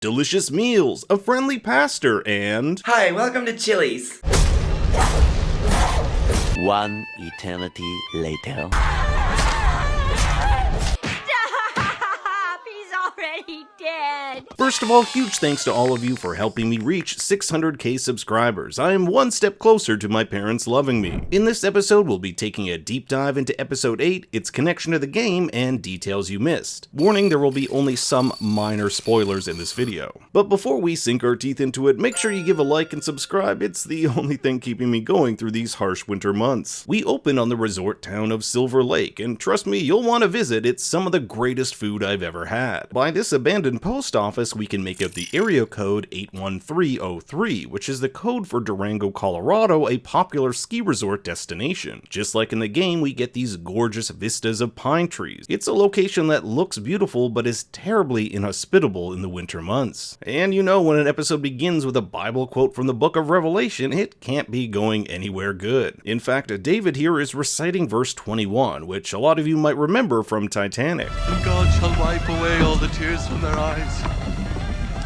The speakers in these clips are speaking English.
delicious meals, a friendly pastor, and... Hi, welcome to Chili's. One eternity later. Already dead. First of all, huge thanks to all of you for helping me reach 600k subscribers. I am one step closer to my parents loving me. In this episode, we'll be taking a deep dive into episode 8, its connection to the game, and details you missed. Warning, there will be only some minor spoilers in this video. But before we sink our teeth into it, make sure you give a like and subscribe. It's the only thing keeping me going through these harsh winter months. We open on the resort town of Silver Lake, and trust me, you'll want to visit. It's some of the greatest food I've ever had. By this abandoned post office, we can make out the area code 81303, which is the code for Durango, Colorado, a popular ski resort destination. Just like in the game, we get these gorgeous vistas of pine trees. It's a location that looks beautiful, but is terribly inhospitable in the winter months. And you know, when an episode begins with a Bible quote from the book of Revelation, it can't be going anywhere good. In fact, David here is reciting verse 21, which a lot of you might remember from Titanic. And God shall wipe away all the tears from their eyes,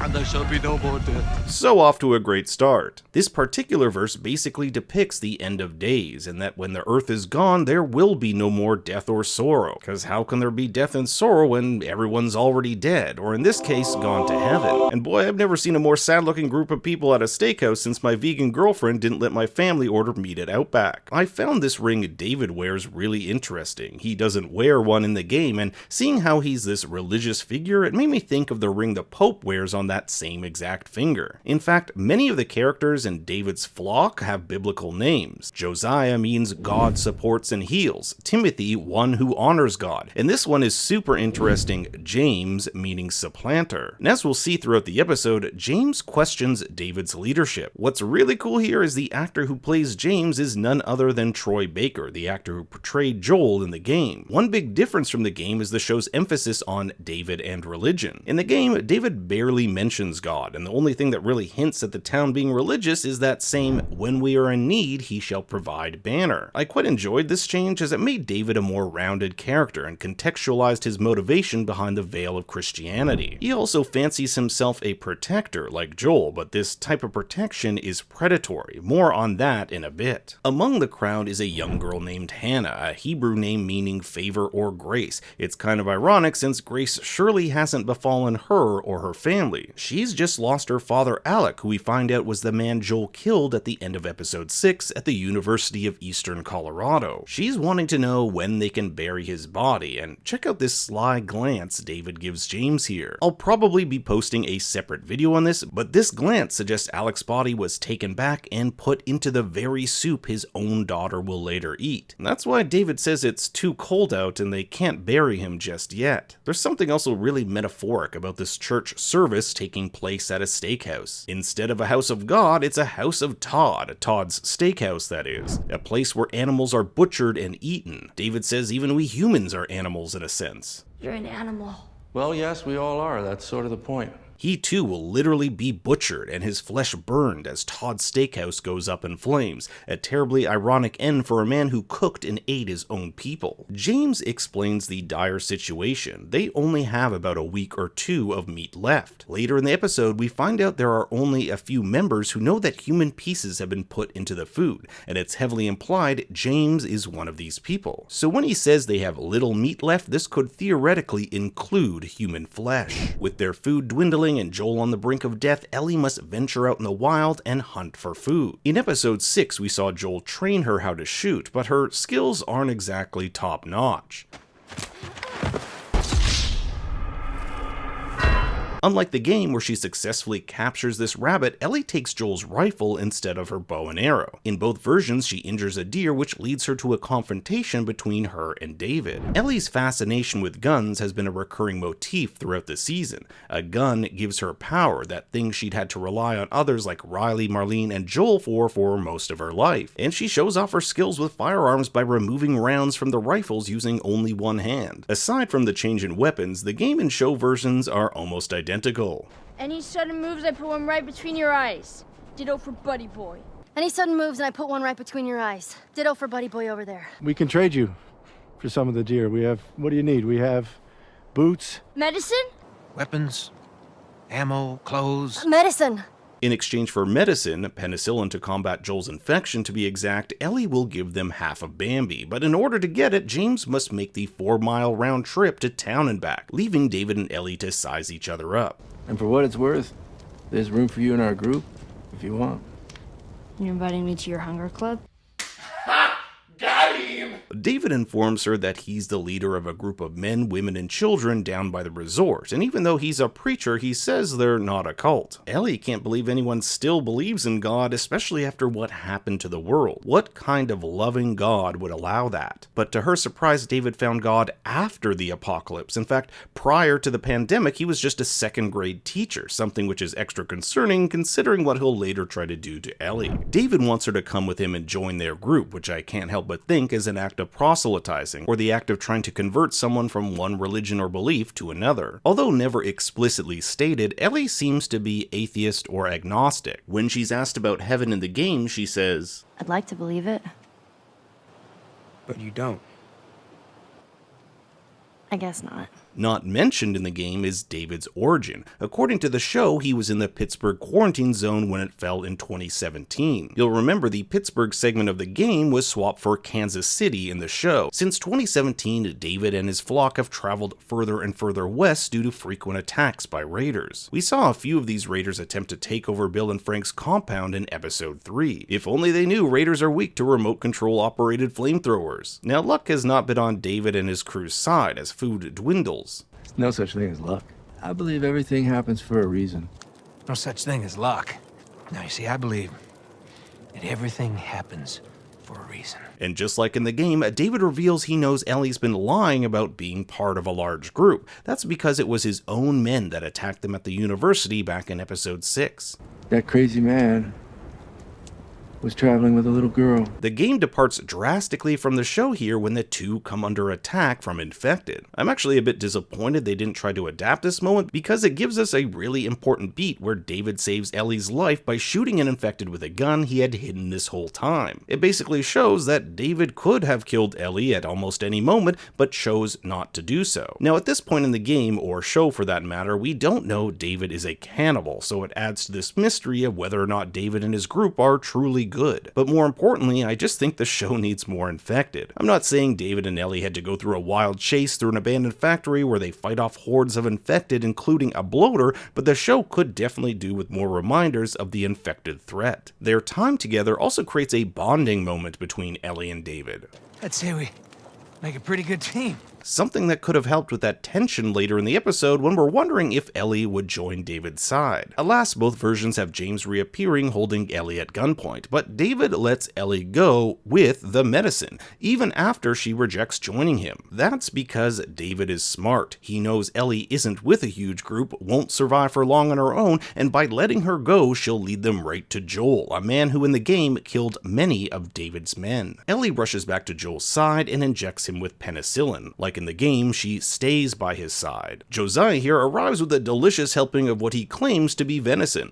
and there shall be no more death. So off to a great start. This particular verse basically depicts the end of days, and that when the earth is gone, there will be no more death or sorrow. Because how can there be death and sorrow when everyone's already dead, or in this case, gone to heaven? And boy, I've never seen a more sad-looking group of people at a steakhouse since my vegan girlfriend didn't let my family order meat at Outback. I found this ring David wears really interesting. He doesn't wear one in the game, and seeing how he's this religious figure, it made me think of the ring the Pope wears on that same exact finger. In fact, many of the characters in David's flock have biblical names. Josiah means God supports and heals. Timothy, one who honors God. And this one is super interesting, James, meaning supplanter. And as we'll see throughout the episode, James questions David's leadership. What's really cool here is the actor who plays James is none other than Troy Baker, the actor who portrayed Joel in the game. One big difference from the game is the show's emphasis on David and religion. In the game, David barely mentions God, and the only thing that really hints at the town being religious is that same "when we are in need, he shall provide" banner. I quite enjoyed this change as it made David a more rounded character and contextualized his motivation behind the veil of Christianity. He also fancies himself a protector like Joel, but this type of protection is predatory. More on that in a bit. Among the crowd is a young girl named Hannah, a Hebrew name meaning favor or grace. It's kind of ironic since grace surely hasn't befallen her or her family. She's just lost her father Alec, who we find out was the man Joel killed at the end of episode 6 at the University of Eastern Colorado. She's wanting to know when they can bury his body, and check out this sly glance David gives James here. I'll probably be posting a separate video on this, but this glance suggests Alec's body was taken back and put into the very soup his own daughter will later eat. And that's why David says it's too cold out and they can't bury him just yet. There's something also really metaphoric about this church service taking place at a steakhouse. Instead of a house of God, it's a house of Todd's steakhouse, that is. A place where animals are butchered and eaten. David says even we humans are animals in a sense. You're an animal. Well, yes, we all are. That's sort of the point. He too will literally be butchered and his flesh burned as Todd's steakhouse goes up in flames, a terribly ironic end for a man who cooked and ate his own people. James explains the dire situation. They only have about a week or two of meat left. Later in the episode, we find out there are only a few members who know that human pieces have been put into the food, and it's heavily implied James is one of these people. So when he says they have little meat left, this could theoretically include human flesh. With their food dwindling and Joel on the brink of death, Ellie must venture out in the wild and hunt for food. In episode 6, we saw Joel train her how to shoot, but her skills aren't exactly top-notch. Unlike the game where she successfully captures this rabbit, Ellie takes Joel's rifle instead of her bow and arrow. In both versions, she injures a deer, which leads her to a confrontation between her and David. Ellie's fascination with guns has been a recurring motif throughout the season. A gun gives her power, that thing she'd had to rely on others like Riley, Marlene, and Joel for most of her life. And she shows off her skills with firearms by removing rounds from the rifles using only one hand. Aside from the change in weapons, the game and show versions are almost identical. Any sudden moves, I put one right between your eyes. Ditto for Buddy Boy. Any sudden moves and I put one right between your eyes. Ditto for Buddy Boy over there. We can trade you for some of the deer. We have, what do you need? We have boots. Medicine? Weapons, Ammo, clothes. Medicine. In exchange for medicine, penicillin to combat Joel's infection to be exact, Ellie will give them half of Bambi, but in order to get it, James must make the 4-mile round trip to town and back, leaving David and Ellie to size each other up. And for what it's worth, there's room for you in our group, if you want. You're inviting me to your hunger club? David informs her that he's the leader of a group of men, women, and children down by the resort, and even though he's a preacher, he says they're not a cult. Ellie can't believe anyone still believes in God, especially after what happened to the world. What kind of loving God would allow that? But to her surprise, David found God after the apocalypse. In fact, prior to the pandemic, he was just a second-grade teacher, something which is extra concerning considering what he'll later try to do to Ellie. David wants her to come with him and join their group, which I can't help but think is an act of proselytizing, or the act of trying to convert someone from one religion or belief to another. Although never explicitly stated, Ellie seems to be atheist or agnostic. When she's asked about heaven in the game, she says, I'd like to believe it. But you don't. I guess not. Not mentioned in the game is David's origin. According to the show, he was in the Pittsburgh quarantine zone when it fell in 2017. You'll remember the Pittsburgh segment of the game was swapped for Kansas City in the show. Since 2017, David and his flock have traveled further and further west due to frequent attacks by raiders. We saw a few of these raiders attempt to take over Bill and Frank's compound in episode 3. If only they knew raiders are weak to remote control operated flamethrowers. Now luck has not been on David and his crew's side as food dwindles. There's no such thing as luck. I believe everything happens for a reason. No such thing as luck. Now, you see, I believe that everything happens for a reason. And just like in the game, David reveals he knows Ellie's been lying about being part of a large group. That's because it was his own men that attacked them at the university back in episode 6. That crazy man was traveling with a little girl. The game departs drastically from the show here when the two come under attack from infected. I'm actually a bit disappointed they didn't try to adapt this moment because it gives us a really important beat where David saves Ellie's life by shooting an infected with a gun he had hidden this whole time. It basically shows that David could have killed Ellie at almost any moment, but chose not to do so. Now at this point in the game, or show for that matter, we don't know David is a cannibal, so it adds to this mystery of whether or not David and his group are truly good. But more importantly, I just think the show needs more infected. I'm not saying David and Ellie had to go through a wild chase through an abandoned factory where they fight off hordes of infected, including a bloater, but the show could definitely do with more reminders of the infected threat. Their time together also creates a bonding moment between Ellie and David. I'd say we make a pretty good team. Something that could have helped with that tension later in the episode when we're wondering if Ellie would join David's side. Alas, both versions have James reappearing holding Ellie at gunpoint, but David lets Ellie go with the medicine, even after she rejects joining him. That's because David is smart. He knows Ellie isn't with a huge group, won't survive for long on her own, and by letting her go, she'll lead them right to Joel, a man who in the game killed many of David's men. Ellie rushes back to Joel's side and injects him with penicillin. Like in the game, she stays by his side. Josiah here arrives with a delicious helping of what he claims to be venison.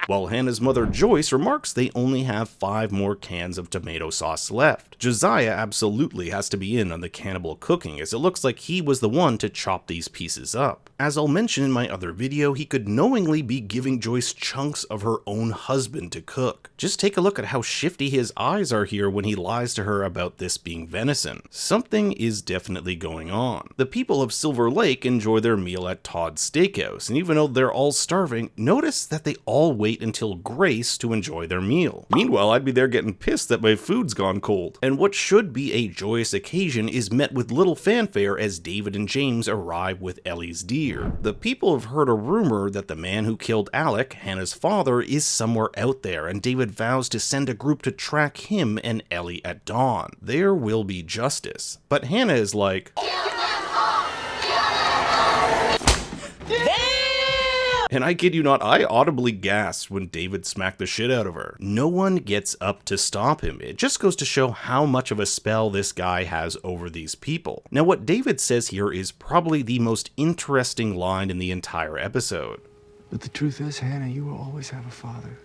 While Hannah's mother Joyce remarks they only have 5 more cans of tomato sauce left. Josiah absolutely has to be in on the cannibal cooking, as it looks like he was the one to chop these pieces up. As I'll mention in my other video, he could knowingly be giving Joyce chunks of her own husband to cook. Just take a look at how shifty his eyes are here when he lies to her about this being venison. Something is definitely going on. The people of Silver Lake enjoy their meal at Todd's Steakhouse, and even though they're all starving, notice that they all wait until grace to enjoy their meal. Meanwhile, I'd be there getting pissed that my food's gone cold. And what should be a joyous occasion is met with little fanfare as David and James arrive with Ellie's deer. The people have heard a rumor that the man who killed Alec, Hannah's father, is somewhere out there, and David vows to send a group to track him and Ellie at dawn. There will be justice. But Hannah is like, and I kid you not, I audibly gasped when David smacked the shit out of her. No one gets up to stop him. It just goes to show how much of a spell this guy has over these people. Now what David says here is probably the most interesting line in the entire episode. But the truth is, Hannah, you will always have a father.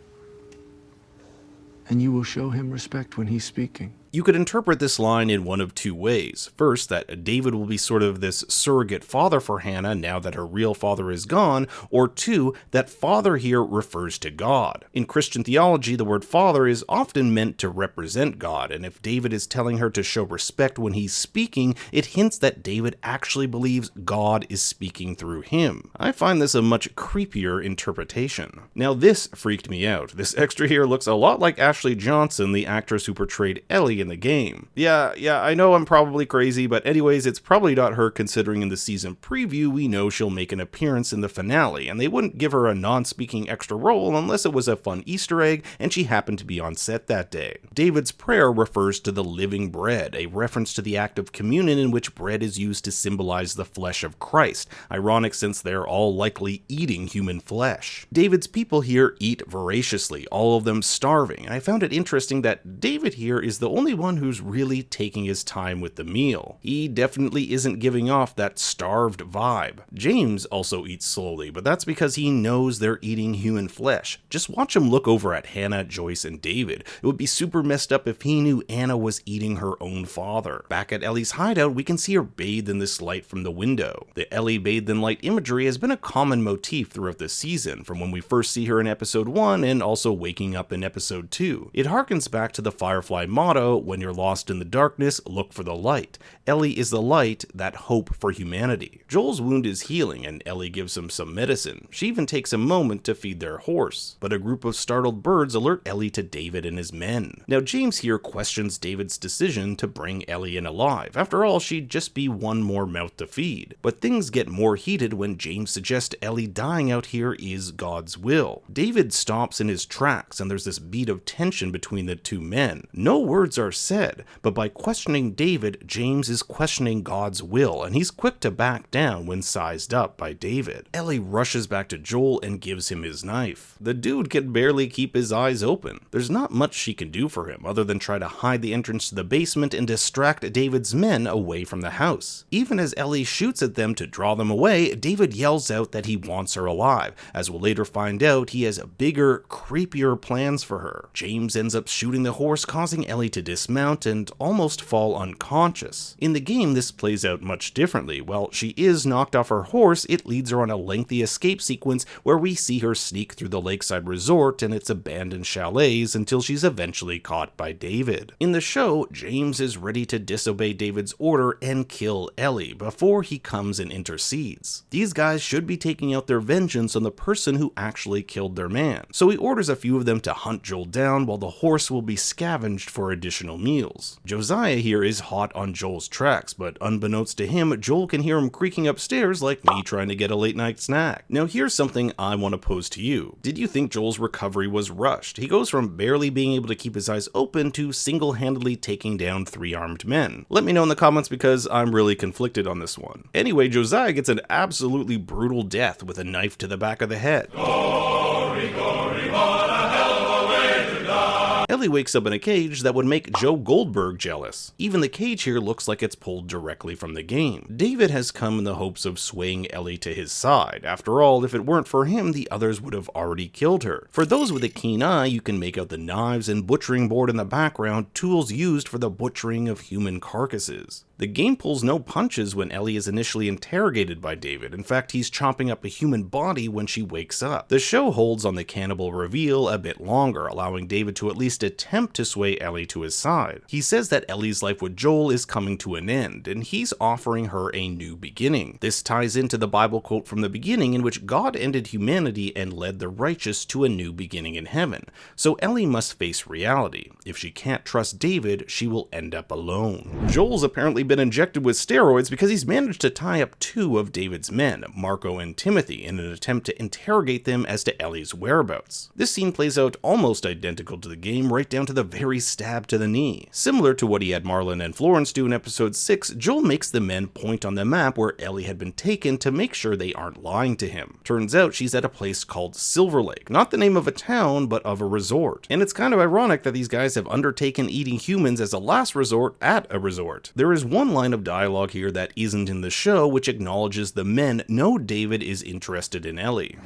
And you will show him respect when he's speaking. You could interpret this line in one of two ways. First, that David will be sort of this surrogate father for Hannah now that her real father is gone, or two, that father here refers to God. In Christian theology, the word father is often meant to represent God, and if David is telling her to show respect when he's speaking, it hints that David actually believes God is speaking through him. I find this a much creepier interpretation. Now this freaked me out. This extra here looks a lot like Ashley Johnson, the actress who portrayed Ellie in the game. Yeah, I know I'm probably crazy, but anyways, it's probably not her considering in the season preview we know she'll make an appearance in the finale, and they wouldn't give her a non-speaking extra role unless it was a fun Easter egg and she happened to be on set that day. David's prayer refers to the living bread, a reference to the act of communion in which bread is used to symbolize the flesh of Christ, ironic since they're all likely eating human flesh. David's people here eat voraciously, all of them starving, and I found it interesting that David here is the only one who's really taking his time with the meal. He definitely isn't giving off that starved vibe. James also eats slowly, but that's because he knows they're eating human flesh. Just watch him look over at Hannah, Joyce, and David. It would be super messed up if he knew Anna was eating her own father. Back at Ellie's hideout, we can see her bathed in this light from the window. The Ellie bathed in light imagery has been a common motif throughout the season, from when we first see her in episode 1 and also waking up in episode 2. It harkens back to the Firefly motto, when you're lost in the darkness, look for the light. Ellie is the light, that hope for humanity. Joel's wound is healing and Ellie gives him some medicine. She even takes a moment to feed their horse, but a group of startled birds alert Ellie to David and his men. Now James here questions David's decision to bring Ellie in alive. After all, she'd just be one more mouth to feed. But things get more heated when James suggests Ellie dying out here is God's will. David stops in his tracks and there's this beat of tension between the two men. No words are said, but by questioning David, James is questioning God's will, and he's quick to back down when sized up by David. Ellie rushes back to Joel and gives him his knife. The dude can barely keep his eyes open. There's not much she can do for him other than try to hide the entrance to the basement and distract David's men away from the house. Even as Ellie shoots at them to draw them away, David yells out that he wants her alive. As we'll later find out, he has bigger, creepier plans for her. James ends up shooting the horse, causing Ellie to dismount and almost fall unconscious. In the game, this plays out much differently. While she is knocked off her horse, it leads her on a lengthy escape sequence where we see her sneak through the lakeside resort and its abandoned chalets until she's eventually caught by David. In the show, James is ready to disobey David's order and kill Ellie before he comes and intercedes. These guys should be taking out their vengeance on the person who actually killed their man, so he orders a few of them to hunt Joel down while the horse will be scavenged for additional meals. Josiah here is hot on Joel's tracks, but unbeknownst to him, Joel can hear him creaking upstairs like me trying to get a late night snack. Now here's something I want to pose to you. Did you think Joel's recovery was rushed? He goes from barely being able to keep his eyes open to single-handedly taking down 3 armed men. Let me know in the comments because I'm really conflicted on this one. Anyway, Josiah gets an absolutely brutal death with a knife to the back of the head. Glory, glory, what a hell of a way to die. Ellie wakes up in a cage that would make Joe Goldberg jealous. Even the cage here looks like it's pulled directly from the game. David has come in the hopes of swaying Ellie to his side. After all, if it weren't for him, the others would have already killed her. For those with a keen eye, you can make out the knives and butchering board in the background, tools used for the butchering of human carcasses. The game pulls no punches when Ellie is initially interrogated by David. In fact, he's chopping up a human body when she wakes up. The show holds on the cannibal reveal a bit longer, allowing David to at least attempt to sway Ellie to his side. He says that Ellie's life with Joel is coming to an end, and he's offering her a new beginning. This ties into the Bible quote from the beginning in which God ended humanity and led the righteous to a new beginning in heaven. So Ellie must face reality. If she can't trust David, she will end up alone. Joel's apparently been injected with steroids because he's managed to tie up 2 of David's men, Marco and Timothy, in an attempt to interrogate them as to Ellie's whereabouts. This scene plays out almost identical to the game, right down to the very stab to the knee. Similar to what he had Marlon and Florence do in episode 6, Joel makes the men point on the map where Ellie had been taken to make sure they aren't lying to him. Turns out she's at a place called Silver Lake, not the name of a town, but of a resort. And it's kind of ironic that these guys have undertaken eating humans as a last resort at a resort. There is one line of dialogue here that isn't in the show, which acknowledges the men know David is interested in Ellie.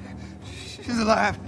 She's alive.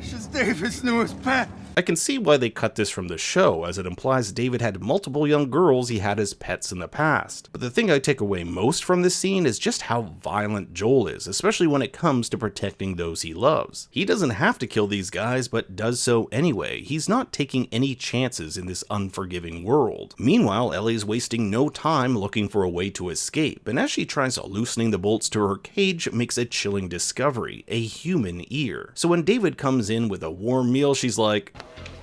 She's David's newest pet. I can see why they cut this from the show, as it implies David had multiple young girls he had as pets in the past. But the thing I take away most from this scene is just how violent Joel is, especially when it comes to protecting those he loves. He doesn't have to kill these guys, but does so anyway. He's not taking any chances in this unforgiving world. Meanwhile, Ellie's wasting no time looking for a way to escape, and as she tries loosening the bolts to her cage, makes a chilling discovery: a human ear. So when David comes in with a warm meal, she's like,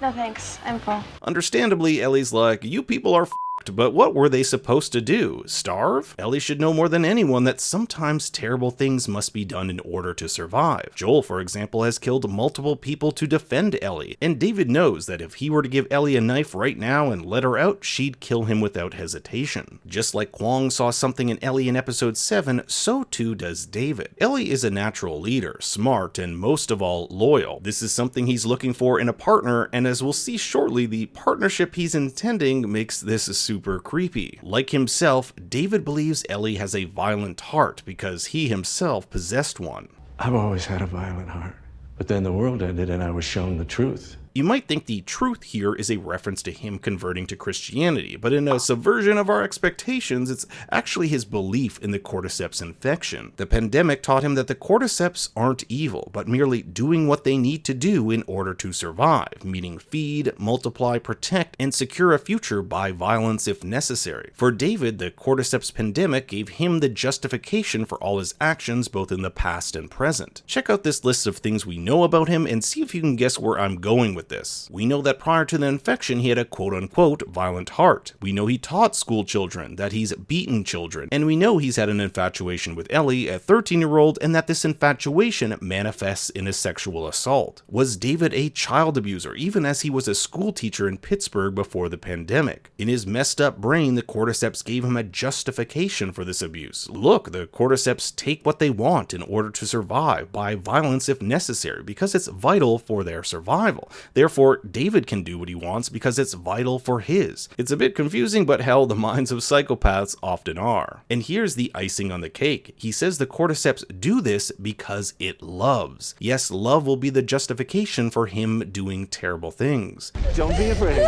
"No thanks, I'm full." Understandably, Ellie's like, "You people are f***ed, but what were they supposed to do? Starve?" Ellie should know more than anyone that sometimes terrible things must be done in order to survive. Joel, for example, has killed multiple people to defend Ellie, and David knows that if he were to give Ellie a knife right now and let her out, she'd kill him without hesitation. Just like Kwong saw something in Ellie in episode 7, so too does David. Ellie is a natural leader, smart, and most of all, loyal. This is something he's looking for in a partner, and as we'll see shortly, the partnership he's intending makes this super creepy. Like himself, David believes Ellie has a violent heart because he himself possessed one. I've always had a violent heart, but then the world ended and I was shown the truth. You might think the truth here is a reference to him converting to Christianity, but in a subversion of our expectations, it's actually his belief in the cordyceps infection. The pandemic taught him that the cordyceps aren't evil, but merely doing what they need to do in order to survive, meaning feed, multiply, protect, and secure a future by violence if necessary. For David, the cordyceps pandemic gave him the justification for all his actions both in the past and present. Check out this list of things we know about him and see if you can guess where I'm going with this. We know that prior to the infection he had a quote-unquote violent heart. We know he taught school children, that he's beaten children, and we know he's had an infatuation with Ellie, a 13-year-old, and that this infatuation manifests in a sexual assault. Was David a child abuser, even as he was a school teacher in Pittsburgh before the pandemic? In his messed up brain, the cordyceps gave him a justification for this abuse. Look, the cordyceps take what they want in order to survive, by violence if necessary, because it's vital for their survival. Therefore, David can do what he wants because it's vital for his. It's a bit confusing, but hell, the minds of psychopaths often are. And here's the icing on the cake. He says the cordyceps do this because it loves. Yes, love will be the justification for him doing terrible things. Don't be afraid.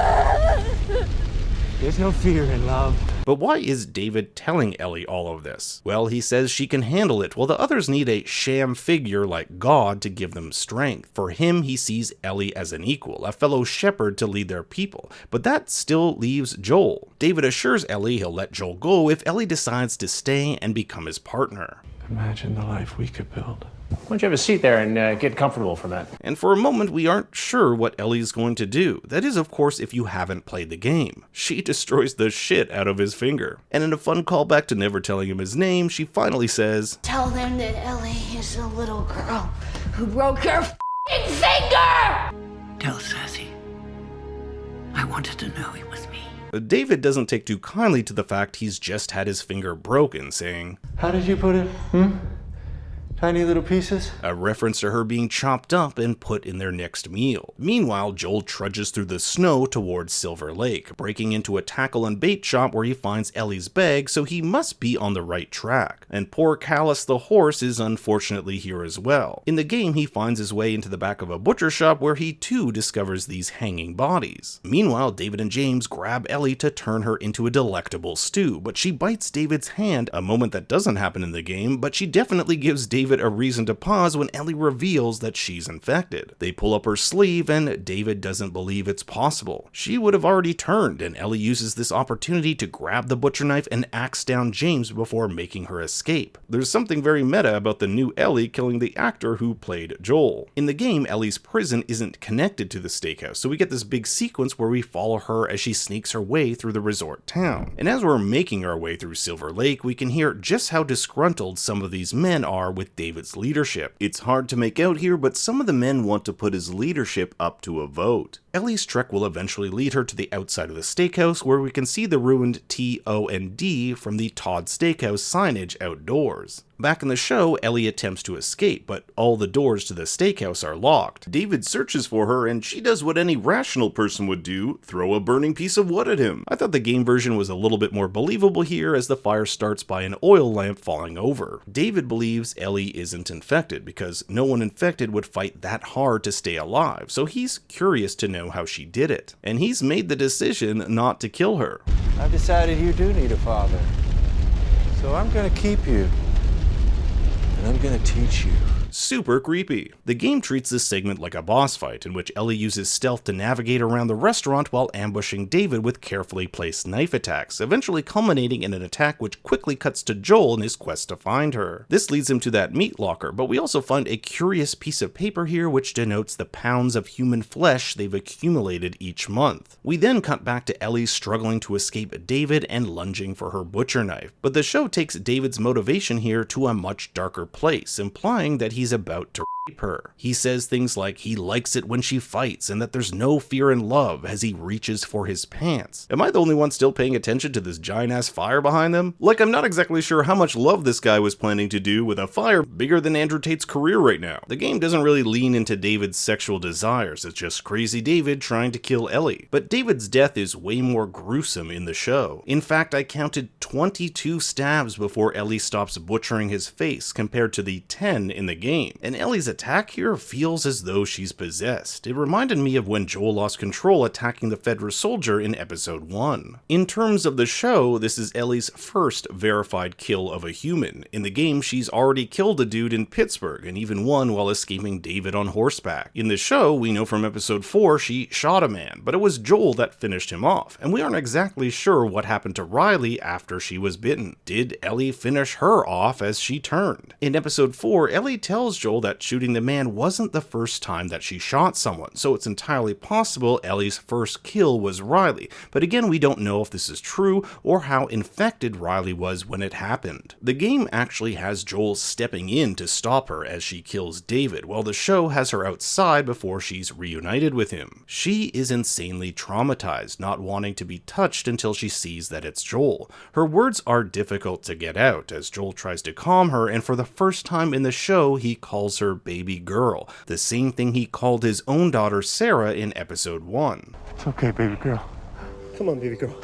There's no fear in love. But why is David telling Ellie all of this? Well, he says she can handle it, while the others need a sham figure like God to give them strength. For him, he sees Ellie as an equal, a fellow shepherd to lead their people, but that still leaves Joel. David assures Ellie he'll let Joel go if Ellie decides to stay and become his partner. Imagine the life we could build. Why don't you have a seat there and get comfortable for a minute? And for a moment, we aren't sure what Ellie's going to do. That is, of course, if you haven't played the game. She destroys the shit out of his finger. And in a fun callback to never telling him his name, she finally says, Tell them that Ellie is a little girl who broke her f***ing finger! Tell Sassy I wanted to know it was me. But David doesn't take too kindly to the fact he's just had his finger broken, saying, How did you put it? Tiny little pieces? A reference to her being chopped up and put in their next meal. Meanwhile, Joel trudges through the snow towards Silver Lake, breaking into a tackle and bait shop where he finds Ellie's bag, so he must be on the right track. And poor Callus the horse is unfortunately here as well. In the game, he finds his way into the back of a butcher shop where he too discovers these hanging bodies. Meanwhile, David and James grab Ellie to turn her into a delectable stew, but she bites David's hand, a moment that doesn't happen in the game, but she definitely gives David a reason to pause when Ellie reveals that she's infected. They pull up her sleeve and David doesn't believe it's possible. She would have already turned, and Ellie uses this opportunity to grab the butcher knife and axe down James before making her escape. There's something very meta about the new Ellie killing the actor who played Joel. In the game, Ellie's prison isn't connected to the steakhouse, so we get this big sequence where we follow her as she sneaks her way through the resort town. And as we're making our way through Silver Lake, we can hear just how disgruntled some of these men are with David's leadership. It's hard to make out here, but some of the men want to put his leadership up to a vote. Ellie's trek will eventually lead her to the outside of the steakhouse, where we can see the ruined T-O-N-D from the Todd Steakhouse signage outdoors. Back in the show, Ellie attempts to escape, but all the doors to the steakhouse are locked. David searches for her, and she does what any rational person would do, throw a burning piece of wood at him. I thought the game version was a little bit more believable here, as the fire starts by an oil lamp falling over. David believes Ellie isn't infected, because no one infected would fight that hard to stay alive, so he's curious to know how she did it. And he's made the decision not to kill her. I've decided you do need a father, so I'm gonna keep you. And I'm gonna teach you. Super creepy. The game treats this segment like a boss fight, in which Ellie uses stealth to navigate around the restaurant while ambushing David with carefully placed knife attacks, eventually culminating in an attack which quickly cuts to Joel in his quest to find her. This leads him to that meat locker, but we also find a curious piece of paper here which denotes the pounds of human flesh they've accumulated each month. We then cut back to Ellie struggling to escape David and lunging for her butcher knife, but the show takes David's motivation here to a much darker place, implying that he's about to rape her. He says things like he likes it when she fights and that there's no fear in love as he reaches for his pants. Am I the only one still paying attention to this giant ass fire behind them? Like, I'm not exactly sure how much love this guy was planning to do with a fire bigger than Andrew Tate's career right now. The game doesn't really lean into David's sexual desires, it's just crazy David trying to kill Ellie. But David's death is way more gruesome in the show. In fact, I counted 22 stabs before Ellie stops butchering his face compared to the 10 in the game. And Ellie's attack here feels as though she's possessed. It reminded me of when Joel lost control attacking the Fedra soldier in episode 1. In terms of the show, this is Ellie's first verified kill of a human. In the game, she's already killed a dude in Pittsburgh, and even one while escaping David on horseback. In the show, we know from episode 4 she shot a man, but it was Joel that finished him off, and we aren't exactly sure what happened to Riley after she was bitten. Did Ellie finish her off as she turned? In episode 4, Ellie tells Joel that shooting the man wasn't the first time that she shot someone, so it's entirely possible Ellie's first kill was Riley, but again we don't know if this is true or how infected Riley was when it happened. The game actually has Joel stepping in to stop her as she kills David, while the show has her outside before she's reunited with him. She is insanely traumatized, not wanting to be touched until she sees that it's Joel. Her words are difficult to get out as Joel tries to calm her, and for the first time in the show he calls her baby girl, the same thing he called his own daughter Sarah in episode 1. It's okay, baby girl. Come on, baby girl.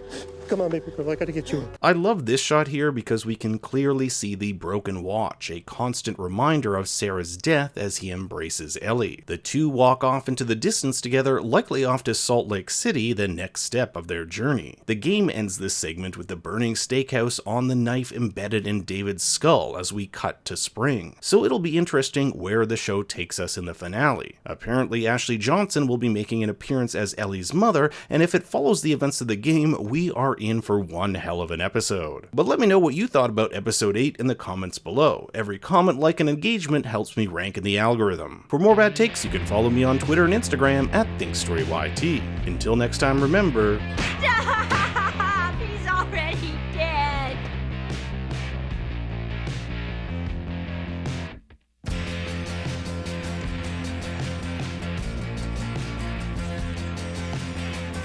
Come on, baby girl, I gotta get you. I love this shot here because we can clearly see the broken watch, a constant reminder of Sarah's death as he embraces Ellie. The two walk off into the distance together, likely off to Salt Lake City, the next step of their journey. The game ends this segment with the burning steakhouse on the knife embedded in David's skull as we cut to spring. So it'll be interesting where the show takes us in the finale. Apparently Ashley Johnson will be making an appearance as Ellie's mother, and if it follows the events of the game, we are in for one hell of an episode. But let me know what you thought about episode 8 in the comments below. Every comment, like, and engagement helps me rank in the algorithm. For more bad takes, you can follow me on Twitter and Instagram at ThinkStoryYT. Until next time, remember...